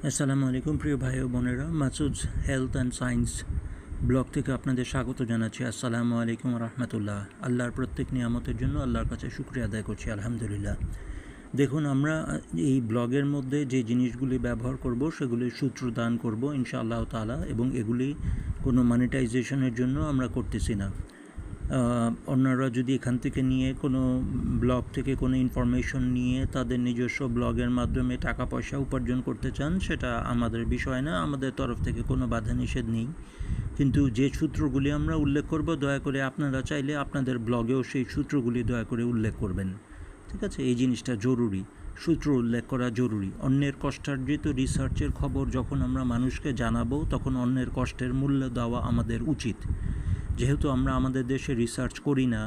আসসালামু আলাইকুম প্রিয় ভাই ও বোনেরা, মাসুদস হেলথ অ্যান্ড সায়েন্স ব্লগ থেকে আপনাদের স্বাগত জানাচ্ছি। আসসালামু আলাইকুম রহমতুল্লাহ। আল্লাহর প্রত্যেক নিয়ামতের জন্য আল্লাহর কাছে শুকরিয়া আদায় করছি, আলহামদুলিল্লাহ। দেখুন, আমরা এই ব্লগের মধ্যে যে জিনিসগুলি ব্যবহার করব সেগুলির সূত্র দান করব ইনশাআল্লাহ তাআলা, এবং এগুলি কোনো মনিটাইজেশনের জন্য আমরা করতেছি না। অন্যরা যদি এখান থেকে নিয়ে কোনো ব্লগ থেকে কোনো ইনফরমেশন নিয়ে তাদের নিজস্ব ব্লগের মাধ্যমে টাকা পয়সা উপার্জন করতে চান, সেটা আমাদের বিষয় না, আমাদের তরফ থেকে কোনো বাধা নিষেধ নেই। কিন্তু যে সূত্রগুলি আমরা উল্লেখ করব, দয়া করে আপনারা চাইলে আপনাদের ব্লগেও সেই সূত্রগুলি দয়া করে উল্লেখ করবেন। ঠিক আছে, এই জিনিসটা জরুরি, সূত্র উল্লেখ করা জরুরি। অন্যের কষ্টার্জিত রিসার্চের খবর যখন আমরা মানুষকে জানাবো, তখন অন্যের কষ্টের মূল্য দেওয়া আমাদের উচিত। যেহেতু আমরা আমাদের দেশে রিসার্চ করি না,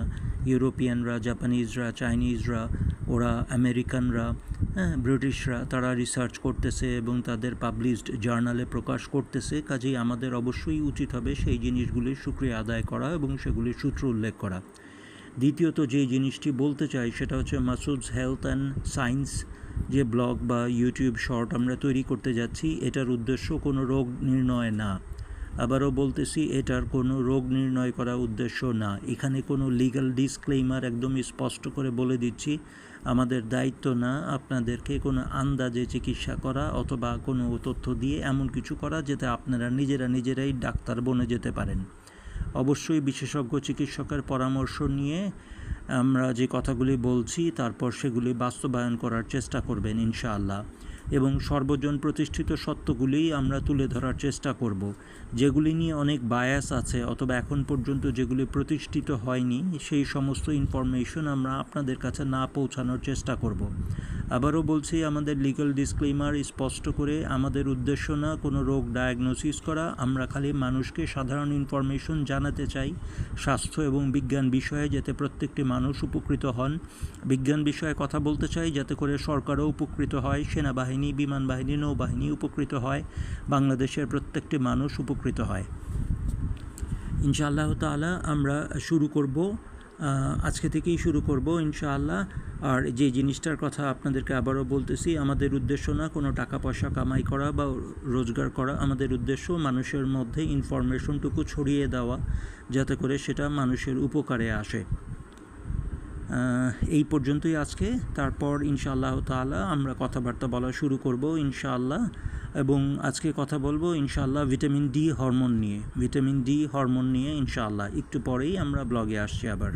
ইউরোপিয়ানরা, জাপানিজরা, চাইনিজরা, ওরা আমেরিকানরা, ব্রিটিশরা, তারা রিসার্চ করতেছে এবং তাদের পাবলিশড জার্নালে প্রকাশ করতেছে। কাজেই আমাদের অবশ্যই উচিত হবে সেই জিনিসগুলির শুকরিয়া আদায় করা এবং সেগুলির সূত্র উল্লেখ করা। দ্বিতীয়ত যে জিনিসটি বলতে চাই সেটা হচ্ছে মাসুদস হেলথ অ্যান্ড সায়েন্স যে ব্লগ বা ইউটিউব শর্ট আমরা তৈরি করতে যাচ্ছি, এটার উদ্দেশ্য কোনো রোগ নির্ণয় না। আবারও বলতেছি, এটার কোনো রোগ নির্ণয় করা উদ্দেশ্য না। এখানে কোনো লিগ্যাল ডিসক্লেইমার একদমই স্পষ্ট করে বলে দিচ্ছি, আমাদের দায়িত্ব না আপনাদেরকে কোনো আন্দাজে চিকিৎসা করা অথবা কোনো তথ্য দিয়ে এমন কিছু করা যাতে আপনারা নিজেরাই ডাক্তার বনে যেতে পারেন। অবশ্যই বিশেষজ্ঞ চিকিৎসকের পরামর্শ নিয়ে আমরা যে কথাগুলি বলছি তারপর সেগুলি বাস্তবায়ন করার চেষ্টা করবেন ইনশাআল্লাহ, এবং সর্বজন প্রতিষ্ঠিত সত্যগুলি আমরা তুলে ধরার চেষ্টা করব। যেগুলি নিয়ে অনেক বায়াস আছে অথবা এখন পর্যন্ত যেগুলি প্রতিষ্ঠিত হয়নি, সেই সমস্ত ইনফরমেশন আমরা আপনাদের কাছে না পৌঁছানোর চেষ্টা করব। আবারও বলছি, আমাদের লিগ্যাল ডিসক্লেইমার স্পষ্ট করে, আমাদের উদ্দেশ্য না কোনো রোগ ডায়াগনোসিস করা। আমরা খালি মানুষকে সাধারণ ইনফরমেশন জানাতে চাই স্বাস্থ্য এবং বিজ্ঞান বিষয়ে, যাতে প্রত্যেকটি মানুষ উপকৃত হন। বিজ্ঞান বিষয়ে কথা বলতে চাই যাতে করে সরকারও উপকৃত হয়, সেনাবাহিনী, বিমান বাহিনী, নৌবাহিনী উপকৃত হয়, বাংলাদেশের প্রত্যেকটি মানুষ উপকৃত হয়। ইনশাআল্লাহ তাআলা আমরা শুরু করব, আজকে থেকেই শুরু করব ইনশাআল্লাহ। আর যে জিনিসটার কথা আপনাদেরকে আবারও বলতেছি, আমাদের উদ্দেশ্য না কোনো টাকা পয়সা কামাই করা বা রোজগার করা। আমাদের উদ্দেশ্য মানুষের মধ্যে ইনফরমেশনটুকু ছড়িয়ে দেওয়া যাতে করে সেটা মানুষের উপকারে আসে। এই পর্যন্তই আজকে। তারপর ইনশাআল্লাহ তাআলা আমরা কথাবার্তা বলা শুরু করব ইনশাআল্লাহ, এবং আজকে কথা বলবো ইনশাআল্লাহ ভিটামিন ডি হরমোন নিয়ে ইনশাআল্লাহ। একটু পরেই আমরা ব্লগে আসছি আবার।